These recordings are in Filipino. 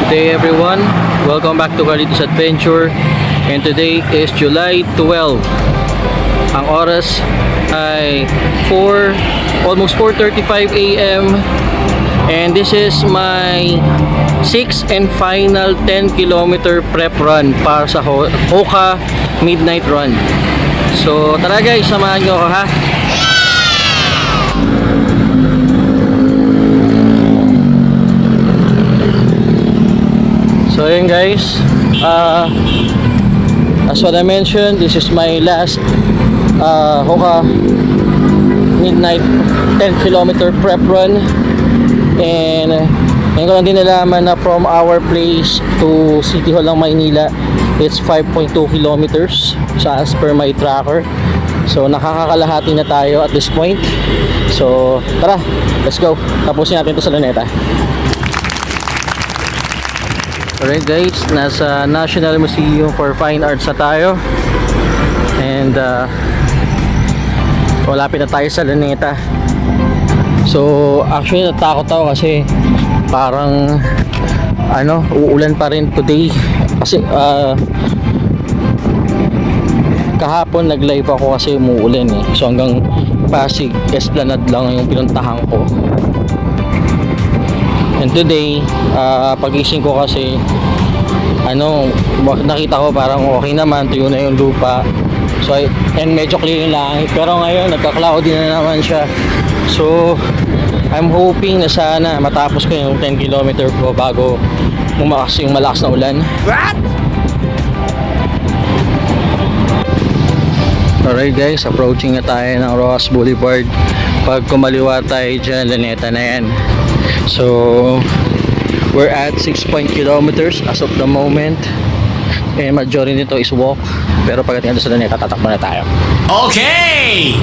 Good day everyone, welcome back to Carlitos Adventure. And today is July 12. Ang oras ay almost 4:35 AM. And this is my 6th and final 10-kilometer prep run para sa Hoka Midnight Run. So tara guys, samahan nyo ako ha. So yun guys, as what I mentioned, this is my last Hoka Midnight 10-kilometer prep run. And ngayon ko lang din nalaman na from our place to City Hall ng Maynila, it's 5.2 kilometers sa as per my tracker. So nakakakalahati na tayo at this point. So tara, let's go. Tapusin natin ito sa Luneta. Alright guys, nasa National Museum for Fine Arts na tayo. And malapit na tayo sa Luneta. So actually natakot ako kasi parang uulan pa rin today. Kasi kahapon nag-live ako kasi umuulan eh. So hanggang Pasig Esplanade lang yung pinuntahan ko. And today, pagising ko kasi nakita ko parang okay naman, tuyo na yung lupa. So and medyo clear yung langit. Pero ngayon nagka-cloudy na naman siya. So I'm hoping na sana matapos ko yung 10 kilometer ko bago bumakas yung malakas na ulan. What? Alright guys, approaching na tayo ng Rojas Boulevard. Pag kumaliwa tayo dyan, Luneta na yan. So we're at 6 kilometers as of the moment. And majority nito is walk. Pero pagdating sa Luneta, tatakbo na tayo. Okay!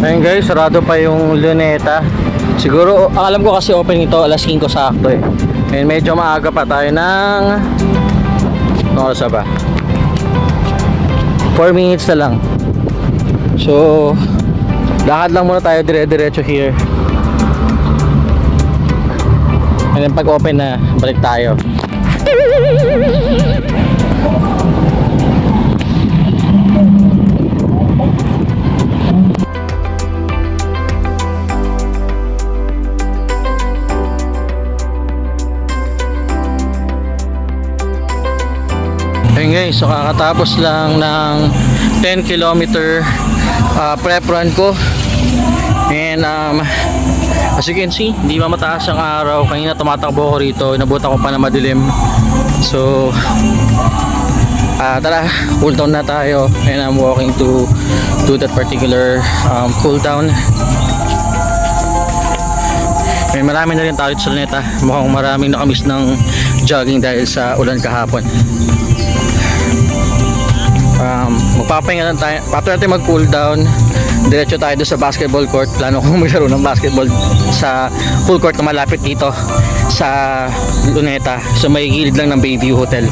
Ayun guys, sarado pa yung Luneta. Siguro, alam ko kasi open ito alas 5 sakto eh. And medyo maaga pa tayo ng oras ba? 4 minutes na lang. So lakad lang muna tayo dire-diretso here. And then pag open na, balik tayo. Ayun guys, so kakatapos lang ng 10 kilometer prep run ko. And as you can see, hindi pa mataas ang araw. Kanina tumatakbo ko rito, inabutan ko pa na madilim. So tara, cool down na tayo. And I'm walking to that particular cool down. And marami na rin tayo sa Luneta. Mukhang maraming nakamiss ng jogging dahil sa ulan kahapon. Magpapahinga lang tayo. After natin mag cool down, diretso tayo doon sa basketball court. Plano kong maglaro ng basketball sa full court na malapit dito sa Luneta. So may gilid lang ng Bayview Hotel.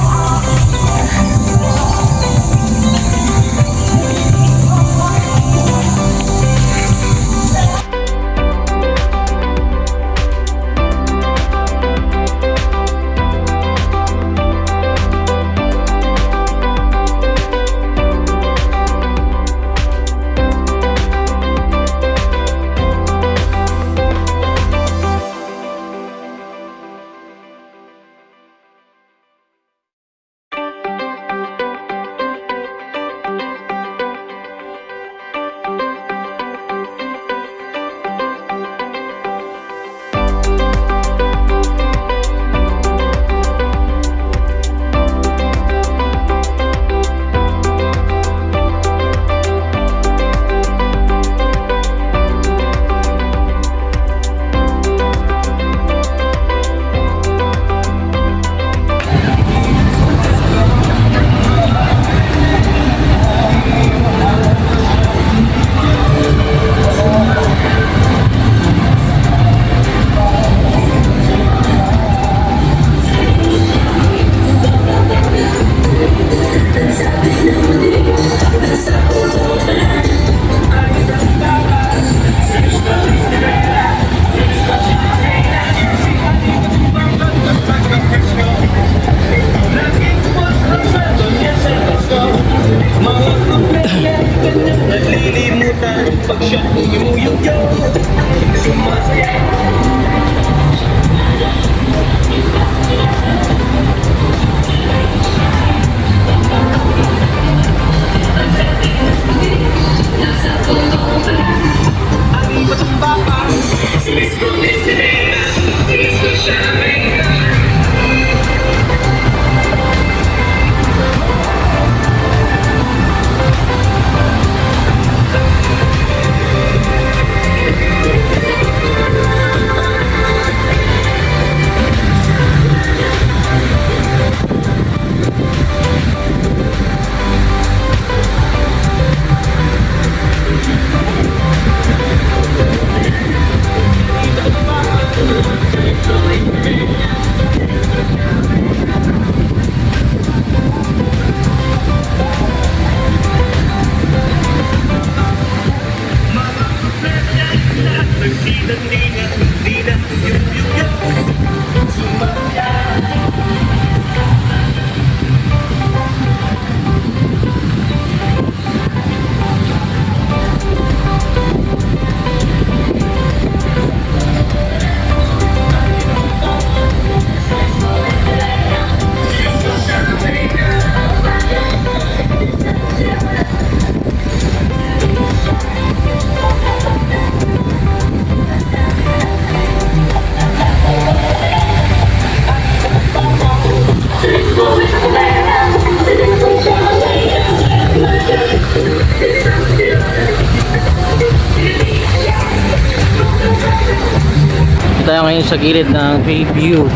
Tayo ngayon sa gilid ng Bayview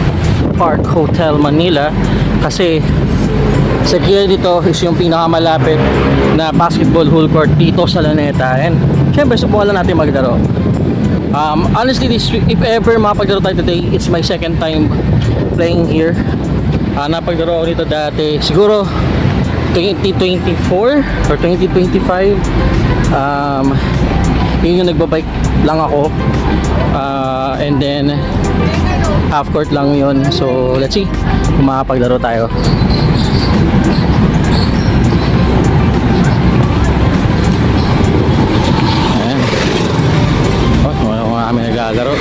Park Hotel Manila kasi sa gilid dito is yung pinakamalapit na basketball full court dito sa Luneta, and syempre subukan lang natin maglaro. Honestly, if ever mapaglaro tayo today, it's my second time playing here. Napaglaro ako dito dati siguro 2024 or 2025. Yun yung nagbabike lang ako, and then half court lang yun. So let's see kung makapaglaro tayo. Ayan. Wala kami naglalaro.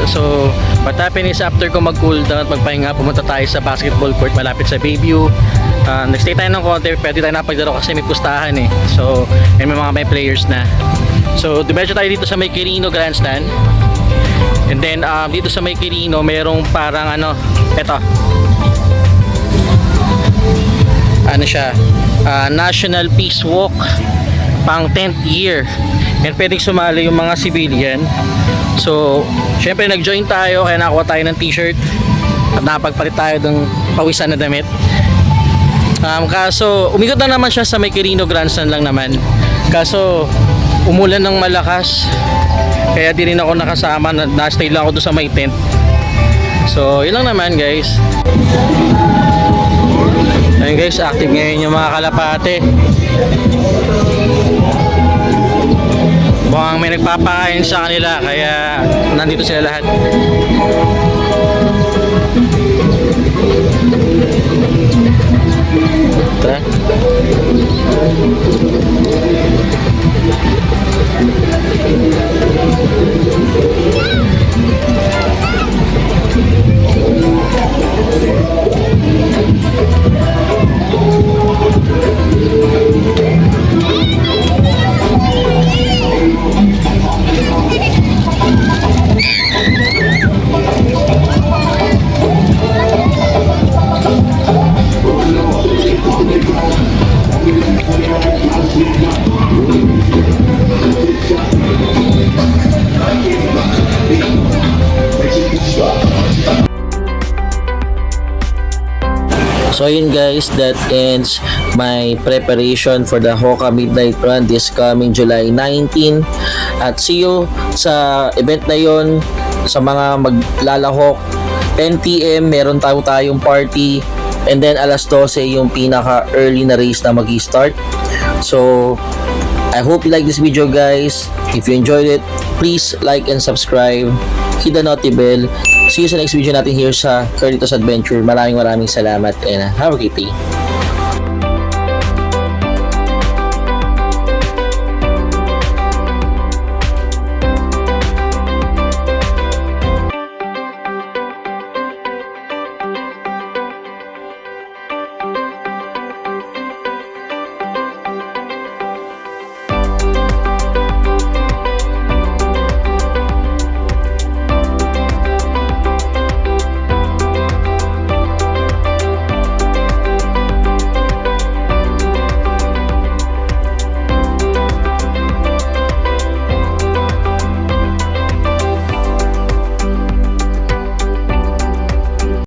So, what happened is after ko mag-cool down at magpahinga, pumunta tayo sa basketball court malapit sa Bayview. Nag-stay tayo ng konti, pwede tayo napaglaro kasi may pustahan eh. So, may mga players na. So, diretso tayo dito sa may Quirino Grandstand. And then, dito sa may Quirino, merong parang eto. Ano siya? National Peace Walk pang 10th year. And pwedeng sumali yung mga civilian. So, syempre nag-join tayo kaya nakakuha tayo ng t-shirt at nakapagpalit tayo ng pawisan na damit. Kaso, umikot na naman siya sa may Quirino Grandstand lang naman. Kaso, umulan ng malakas. Kaya di rin ako nakasama, na-stay lang ako doon sa may tent. So, yun lang naman guys. Ayun guys, active ngayon yung mga kalapate. Mukhang may nagpapakain sa kanila kaya nandito sila lahat. Tara. So yun guys, that ends my preparation for the Hoka Midnight Run this coming July 19. At see you sa event na yun. Sa mga maglalahok, 10 PM meron tayong party, and then alas 12 yung pinaka early na race na mag-start. So I hope you like this video guys. If you enjoyed it, please like and subscribe, hit the noti bell. See you sa next video natin here sa Carlitos Adventure. Maraming salamat and have a great day.